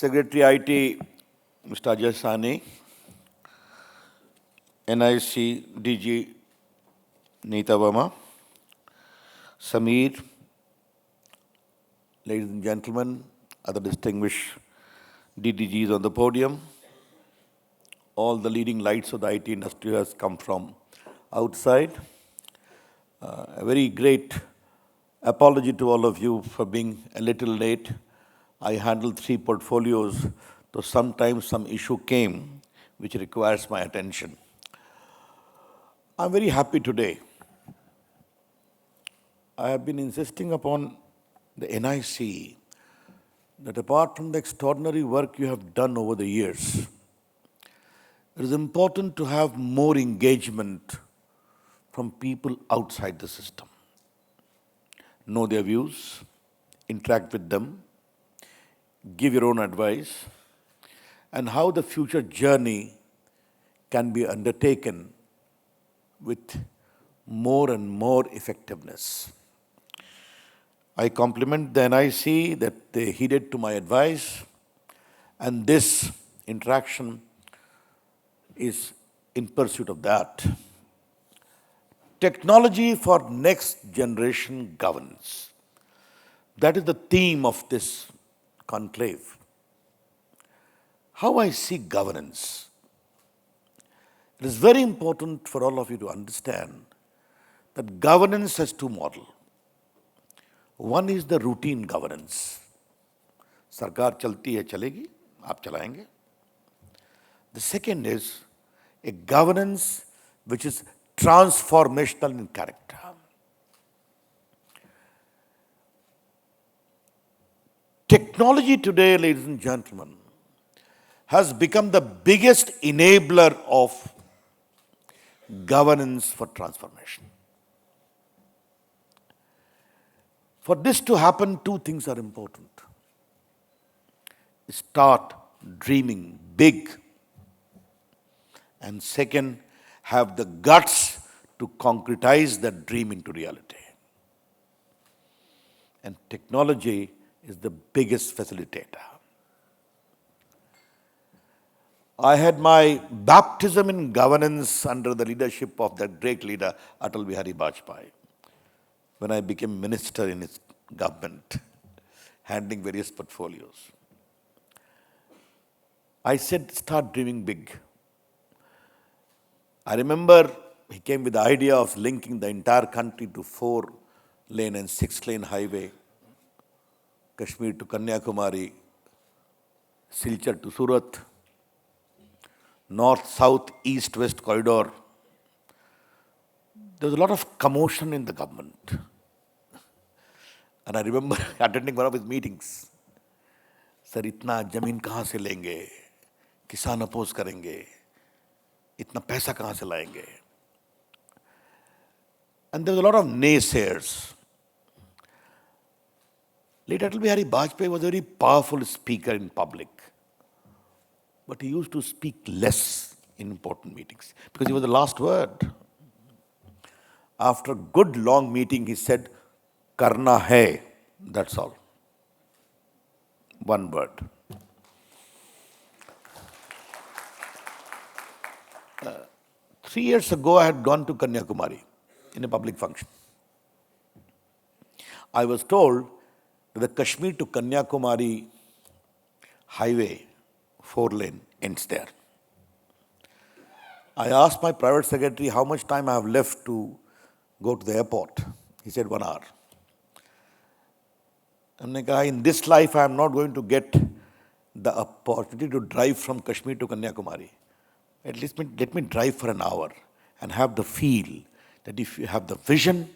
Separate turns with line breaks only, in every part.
Secretary IT, Mr. Ajay Sani, NIC DG Neeta Verma, Sameer, ladies and gentlemen, other distinguished DDGs on the podium, all the leading lights of the IT industry has come from outside. A very great apology to all of you for being a little late. I handled 3 portfolios, so sometimes some issue came which requires my attention. I'm very happy today. I have been insisting upon the NIC that apart from the extraordinary work you have done over the years, it is important to have more engagement from people outside the system. Know their views, interact with them, give your own advice, and how the future journey can be undertaken with more and more effectiveness. I compliment the NIC that they heeded to my advice, and this interaction is in pursuit of that. Technology for next generation governance. That is the theme of this conclave. How I see governance. It is very important for all of you to understand that governance has 2 models. One is the routine governance. Sarkar chalti hai chalegi, aap chalayenge. The second is a governance which is transformational in character. Technology today, ladies and gentlemen, has become the biggest enabler of governance for transformation. For this to happen, 2 things are important. Start dreaming big. And second, have the guts to concretize that dream into reality. And technology is the biggest facilitator. I had my baptism in governance under the leadership of that great leader, Atal Bihari Vajpayee, when I became minister in his government, handling various portfolios. I said, start dreaming big. I remember he came with the idea of linking the entire country to 4-lane and 6-lane highway, Kashmir to Kanyakumari, Silchar to Surat, north, south, east, west corridor. There was a lot of commotion in the government. And I remember attending one of his meetings. Sir, itna jameen kahan se lenge? Kisan oppose karenge? Itna paisa kahan se layenge? And there was a lot of naysayers. Late Atal Bihari Vajpayee was a very powerful speaker in public. But he used to speak less in important meetings because he was the last word. After a good long meeting, he said, Karna hai. That's all. One word. 3 years ago, I had gone to Kanyakumari in a public function. I was told that the Kashmir to Kanyakumari highway, 4-lane, ends there. I asked my private secretary how much time I have left to go to the airport. He said 1 hour. And in this life, I am not going to get the opportunity to drive from Kashmir to Kanyakumari. At least let me drive for an hour and have the feel that if you have the vision,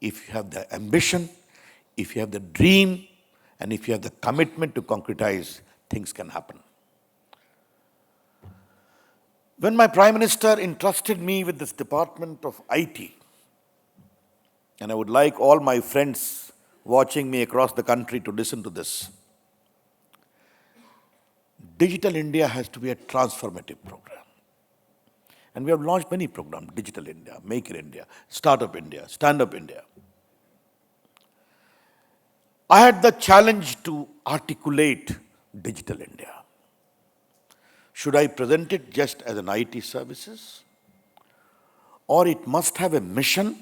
if you have the ambition, if you have the dream, and if you have the commitment to concretize, things can happen. When my Prime Minister entrusted me with this Department of IT, and I would like all my friends watching me across the country to listen to this, Digital India has to be a transformative program. And we have launched many programs, Digital India, Make in India, Startup India, Stand Up India. I had the challenge to articulate Digital India. Should I present it just as an IT services? Or it must have a mission?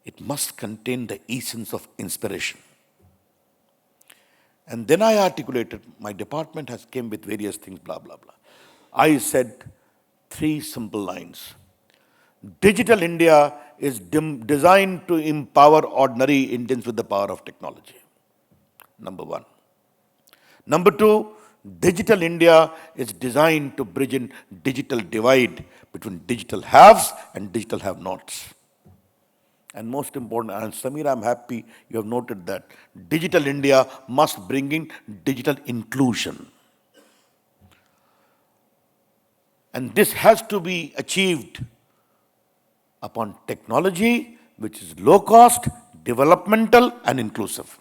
It must contain the essence of inspiration. And then I articulated, my department has came with various things, blah, blah, blah. I said 3 simple lines. Digital India is designed to empower ordinary Indians with the power of technology. Number 1. Number 2, Digital India is designed to bridge in digital divide between digital haves and digital have-nots. And most important, and Samir, I'm happy you have noted that Digital India must bring in digital inclusion. And this has to be achieved upon technology which is low cost, developmental, and inclusive.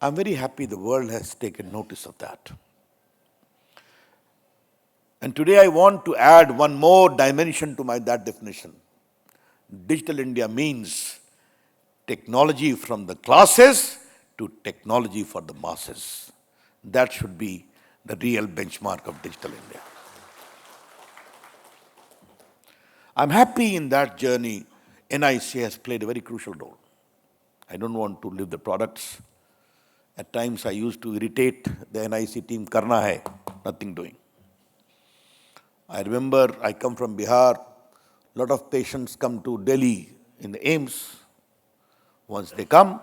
I'm very happy the world has taken notice of that. And today I want to add one more dimension to that definition. Digital India means technology from the classes to technology for the masses. That should be the real benchmark of Digital India. I'm happy in that journey, NIC has played a very crucial role. I don't want to leave the products. At times I used to irritate the NIC team, karna hai, nothing doing. I remember I come from Bihar, a lot of patients come to Delhi in the AIMS. Once they come,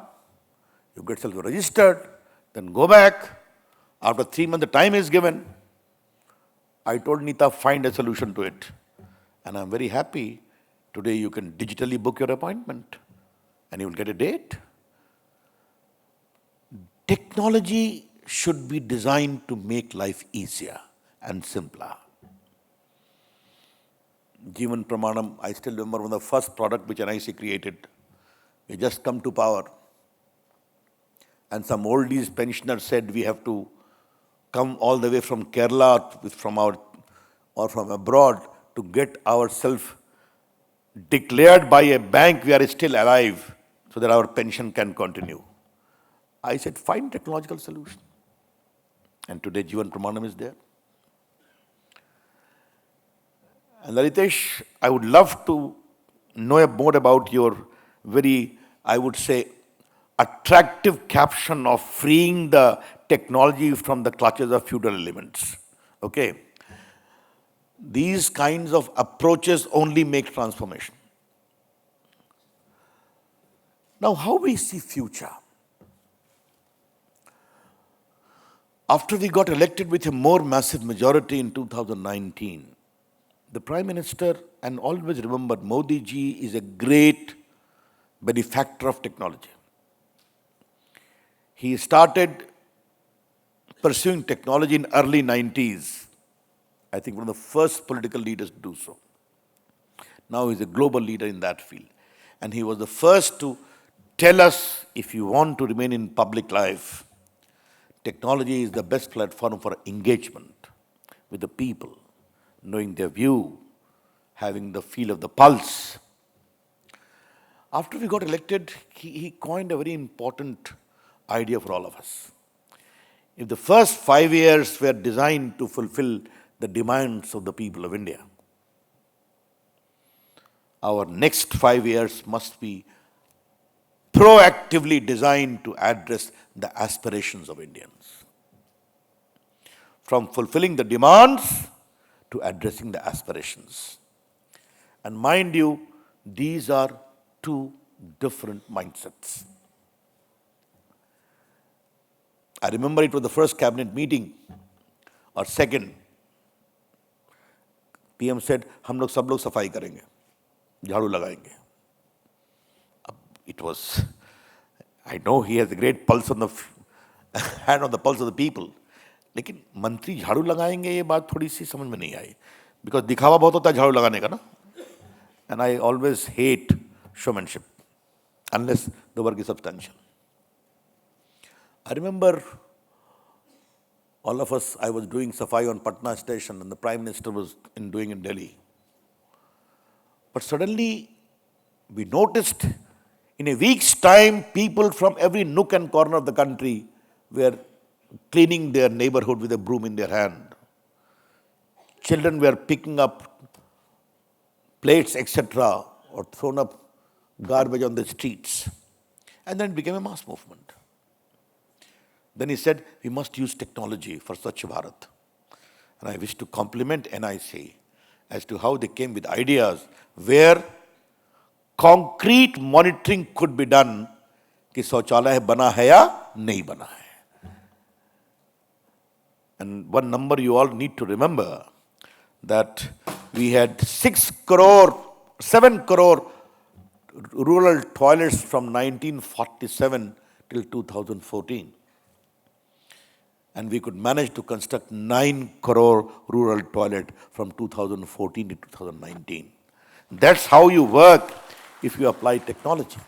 you get self-registered, then go back. After 3 months, the time is given. I told Nita, find a solution to it. And I'm very happy. Today you can digitally book your appointment and you will get a date. Technology should be designed to make life easier and simpler. Jeevan Pramanam, I still remember one of the first product which NIC created. We just come to power. And some oldies pensioners said we have to come all the way from Kerala or from abroad to get ourselves declared by a bank we are still alive so that our pension can continue. I said, find technological solution. And today Jeevan Pramanam is there. And Lalitesh, I would love to know more about your very, I would say, attractive caption of freeing the technology from the clutches of feudal elements. Okay? These kinds of approaches only make transformation. Now, how we see future? After we got elected with a more massive majority in 2019, the Prime Minister, and always remember, Modi ji is a great benefactor of technology. He started pursuing technology in early 90s. I think one of the first political leaders to do so. Now he's a global leader in that field. And he was the first to tell us, if you want to remain in public life, technology is the best platform for engagement with the people, knowing their view, having the feel of the pulse. After we got elected, he coined a very important idea for all of us. If the first 5 years were designed to fulfill the demands of the people of India, our next 5 years must be proactively designed to address the aspirations of Indians. From fulfilling the demands to addressing the aspirations. And mind you, these are 2 different mindsets. I remember it was the first cabinet meeting or second. PM said, हम लोग सब लोग सफाई करेंगे, झाड़ू लगाएंगे. It was, I know he has a great pulse on the hand on the pulse of the people. लेकिन मंत्री झाड़ू लगाएंगे ये बात थोड़ी सी समझ में नहीं आई. Because दिखावा बहुत होता है झाड़ू लगाने का ना. And I always hate showmanship unless the work is substantial. I remember all of us, I was doing Safai on Patna station and the Prime Minister was doing in Delhi. But suddenly we noticed in a week's time, people from every nook and corner of the country were cleaning their neighborhood with a broom in their hand. Children were picking up plates, etc., or thrown up garbage on the streets. And then it became a mass movement. Then he said, we must use technology for Swachh Bharat. And I wish to compliment NIC as to how they came with ideas where concrete monitoring could be done कि शौचालय बना है या नहीं बना है. And one number you all need to remember that we had 7 crore rural toilets from 1947 till 2014. And we could manage to construct 9 crore rural toilet from 2014 to 2019. That's how you work if you apply technology.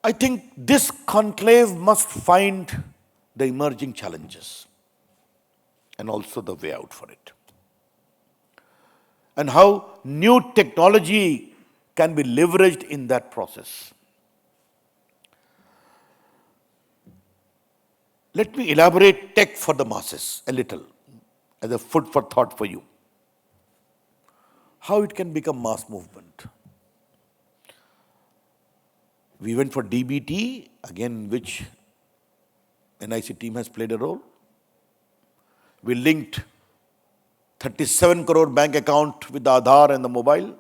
I think this conclave must find the emerging challenges and also the way out for it. And how new technology can be leveraged in that process. Let me elaborate tech for the masses a little as a food for thought for you. How it can become mass movement. We went for DBT, again, which NIC team has played a role. We linked 37 crore bank account with the Aadhaar and the mobile.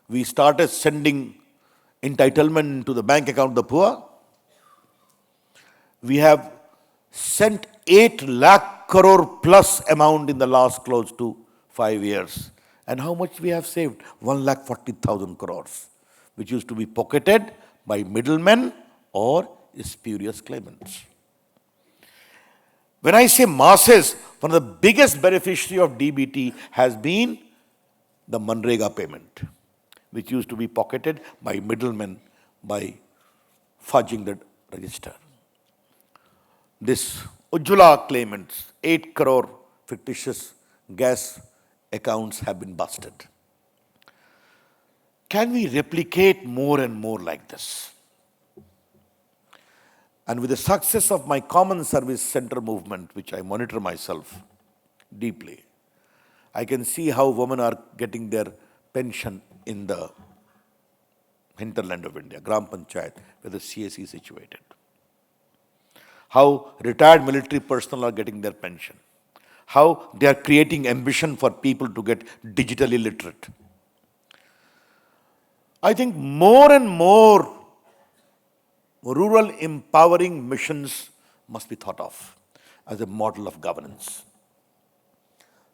We started sending entitlement to the bank account of the poor. We have sent 8 lakh crore plus amount in the last close to 5 years. And how much we have saved? 1,40,000 crores, which used to be pocketed by middlemen or spurious claimants. When I say masses, one of the biggest beneficiary of DBT has been the Manrega payment, which used to be pocketed by middlemen by fudging the register. This Ujjwala claimants, 8 crore fictitious gas accounts have been busted. Can we replicate more and more like this? And with the success of my common service center movement, which I monitor myself deeply, I can see how women are getting their pension in the hinterland of India, Gram Panchayat, where the CSE is situated. How retired military personnel are getting their pension. How they are creating ambition for people to get digitally literate. I think more and more rural empowering missions must be thought of as a model of governance.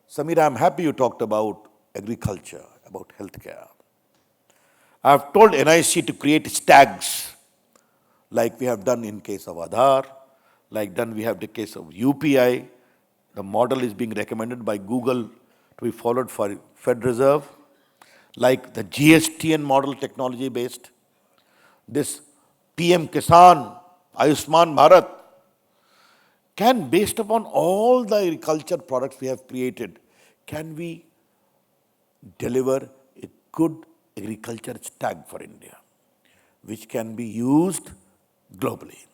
Samira, I'm happy you talked about agriculture, about healthcare. I have told NIC to create stags, like we have done in case of Aadhaar, like done we have the case of UPI. The model is being recommended by Google to be followed for Fed Reserve, like the GSTN model technology based. This PM Kisan, Ayushman Bharat, can, based upon all the agriculture products we have created, can we deliver a good agriculture tag for India, which can be used globally.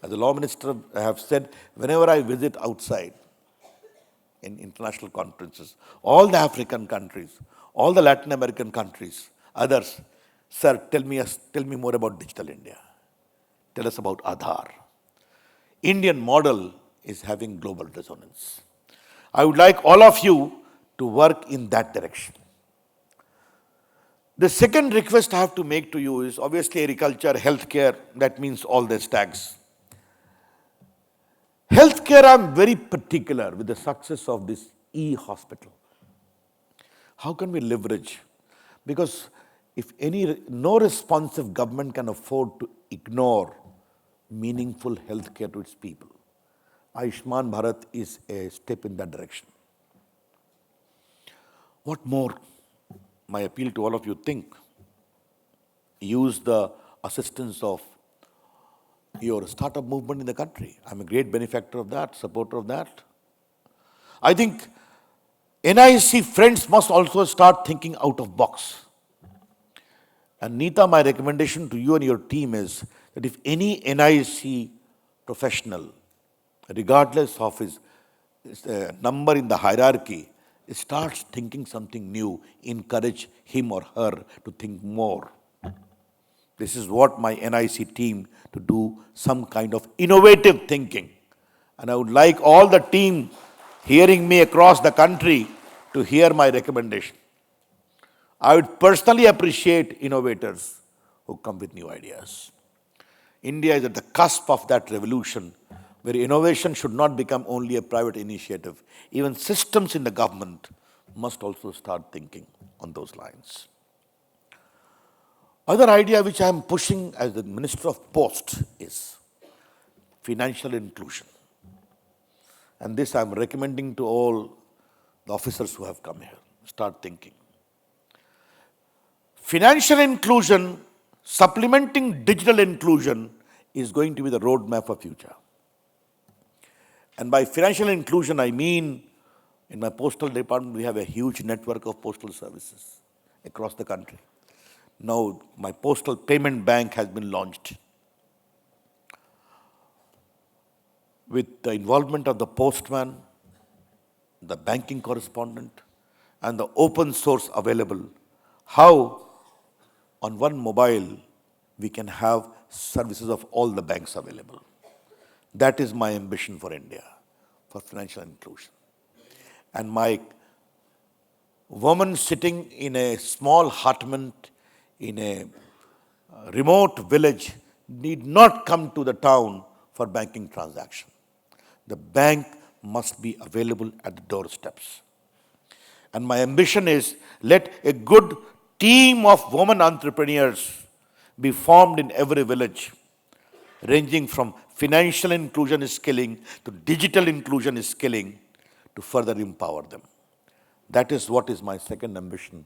As a law minister, I have said, whenever I visit outside in international conferences, all the African countries, all the Latin American countries, others, sir, tell me more about Digital India. Tell us about Aadhaar. Indian model is having global resonance. I would like all of you to work in that direction. The second request I have to make to you is obviously agriculture, healthcare, that means all these tags. Healthcare, I'm very particular with the success of this e-hospital. How can we leverage? Because if no responsive government can afford to ignore meaningful healthcare to its people, Ayushman Bharat is a step in that direction. What more? My appeal to all of you, think. Use the assistance of your startup movement in the country. I'm a great benefactor of that, supporter of that. I think NIC friends must also start thinking out of box. And Neeta, my recommendation to you and your team is that if any NIC professional, regardless of his number in the hierarchy, starts thinking something new, encourage him or her to think more. This is what my NIC team to do some kind of innovative thinking. And I would like all the team hearing me across the country to hear my recommendation. I would personally appreciate innovators who come with new ideas. India is at the cusp of that revolution where innovation should not become only a private initiative. Even systems in the government must also start thinking on those lines. Other idea which I am pushing as the Minister of Post is financial inclusion. And this I am recommending to all the officers who have come here. Start thinking. Financial inclusion, supplementing digital inclusion is going to be the roadmap for future. And by financial inclusion, I mean in my postal department, we have a huge network of postal services across the country. Now, my postal payment bank has been launched. With the involvement of the postman, the banking correspondent, and the open source available, how on one mobile we can have services of all the banks available. That is my ambition for India, for financial inclusion. And my woman sitting in a small hutment in a remote village need not come to the town for banking transaction. The bank must be available at the doorsteps. And my ambition is let a good team of women entrepreneurs be formed in every village, ranging from financial inclusion skilling to digital inclusion skilling to further empower them. That is what is my second ambition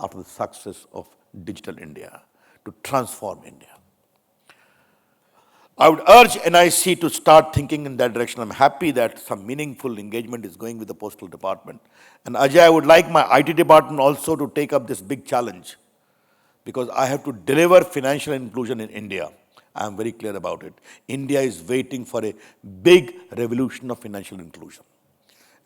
after the success of Digital India, to transform India. I would urge NIC to start thinking in that direction. I'm happy that some meaningful engagement is going with the Postal Department. And Ajay, I would like my IT department also to take up this big challenge because I have to deliver financial inclusion in India. I am very clear about it. India is waiting for a big revolution of financial inclusion.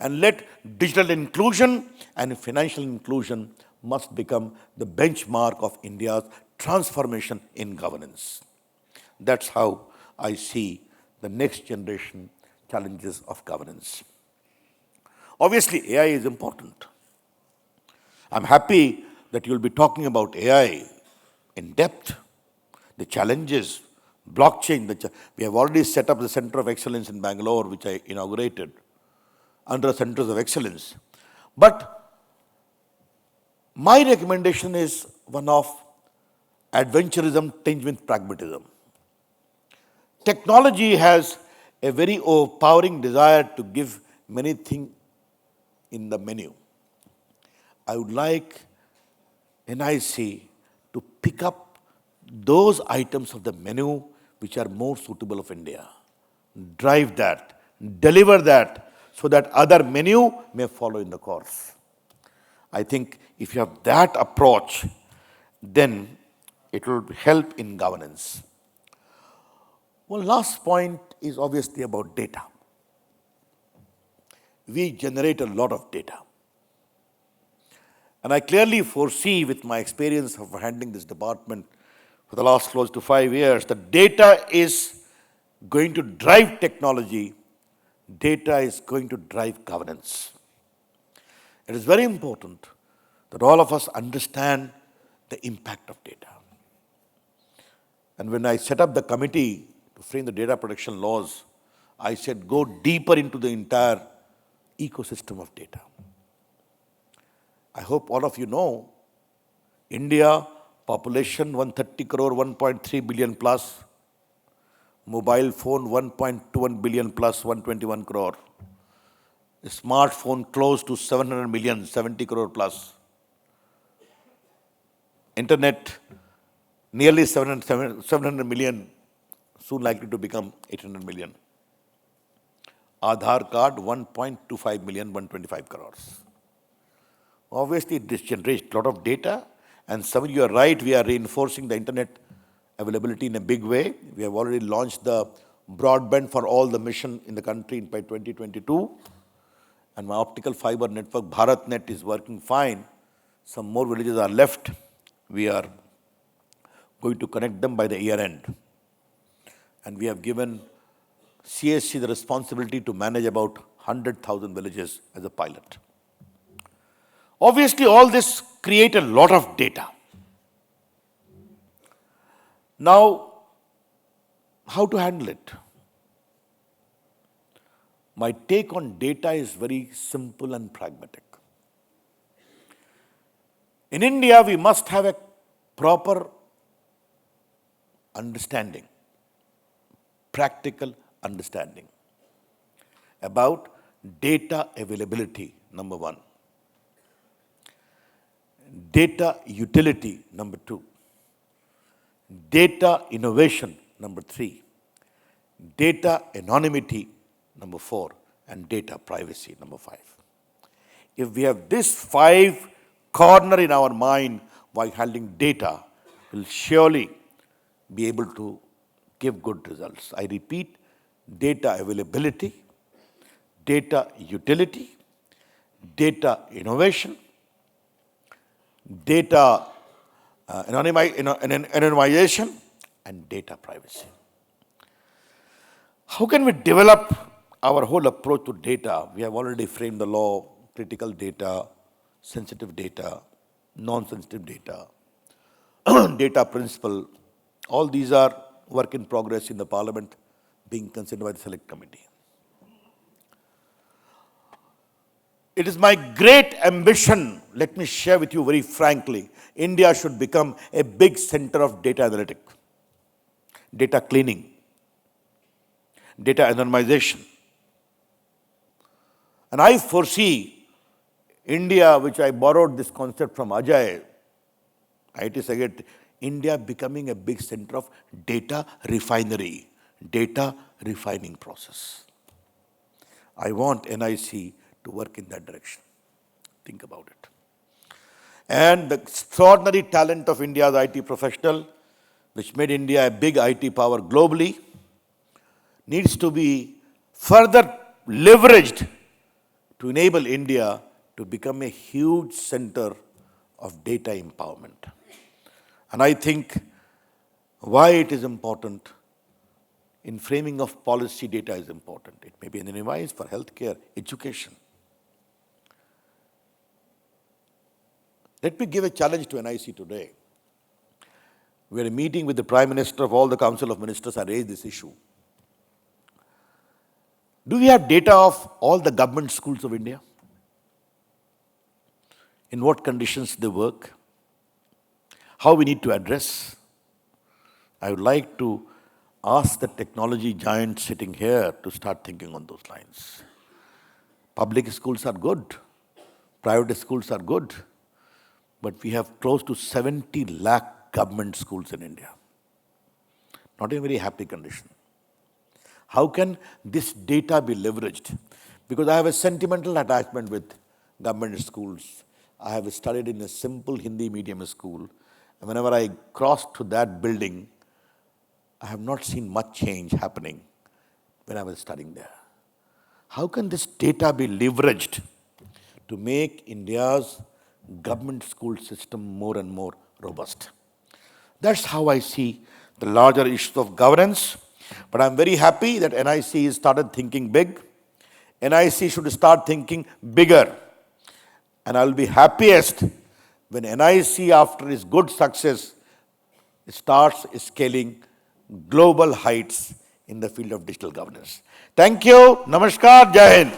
And let digital inclusion and financial inclusion must become the benchmark of India's transformation in governance. That's how I see the next generation challenges of governance. Obviously, AI is important. I'm happy that you'll be talking about AI in depth, the challenges, blockchain. We have already set up the Center of Excellence in Bangalore, which I inaugurated, under Centers of Excellence. But my recommendation is one of adventurism tinged with pragmatism. Technology has a very overpowering desire to give many things in the menu. I would like NIC to pick up those items of the menu which are more suitable of India. Drive that, deliver that, so that other menu may follow in the course. I think if you have that approach, then it will help in governance. One last point is obviously about data. We generate a lot of data. And I clearly foresee with my experience of handling this department for the last close to 5 years, that data is going to drive technology, data is going to drive governance. It is very important that all of us understand the impact of data. And when I set up the committee to frame the data protection laws, I said go deeper into the entire ecosystem of data. I hope all of you know, India, population 130 crore, 1.3 billion plus, mobile phone 1.21 billion plus, 121 crore, a smartphone close to 700 million, 70 crore plus, internet nearly 700 million, soon likely to become 800 million. Aadhaar card 1.25 million, 125 crores. Obviously, this generates a lot of data, And some, you are right, we are reinforcing the internet availability in a big way. We have already launched the broadband for all the mission in the country by 2022. And my optical fiber network, BharatNet, is working fine. Some more villages are left. We are going to connect them by the year end. And we have given CSC the responsibility to manage about 100,000 villages as a pilot. Obviously, all this creates a lot of data. Now, how to handle it? My take on data is very simple and pragmatic. In India, we must have a proper understanding, practical understanding about data availability, number one. Data utility, number two. Data innovation, number three. Data anonymity, number four. And data privacy, number five. If we have this five corner in our mind while handling data, we'll surely be able to give good results. I repeat, data availability, data utility, data innovation, data anonymization, and data privacy. How can we develop our whole approach to data? We have already framed the law, critical data, sensitive data, non-sensitive data, data principle. All these are work in progress in the Parliament being considered by the Select Committee. It is my great ambition, let me share with you very frankly, India should become a big center of data analytic, data cleaning, data anonymization. And I foresee India, which I borrowed this concept from Ajay, IT Secretary, India becoming a big center of data refinery, data refining process. I want NIC to work in that direction. Think about it. And the extraordinary talent of India's IT professional, which made India a big IT power globally, needs to be further leveraged to enable India to become a huge center of data empowerment. And I think why it is important, in framing of policy, data is important. It may be an advice for healthcare, education. Let me give a challenge to NIC today. We are meeting with the Prime Minister of all the Council of Ministers. I raised this issue. Do we have data of all the government schools of India? In what conditions they work? How we need to address? I would like to ask the technology giant sitting here to start thinking on those lines. Public schools are good. Private schools are good. But we have close to 70 lakh government schools in India. Not in a very happy condition. How can this data be leveraged? Because I have a sentimental attachment with government schools. I have studied in a simple Hindi medium school. And whenever I cross to that building, I have not seen much change happening when I was studying there. How can this data be leveraged to make India's government school system more and more robust? That's how I see the larger issues of governance. But I'm very happy that NIC has started thinking big. NIC should start thinking bigger. And I'll be happiest when NIC, after its good success, starts scaling global heights in the field of digital governance. Thank you. Namaskar. Jai Hind.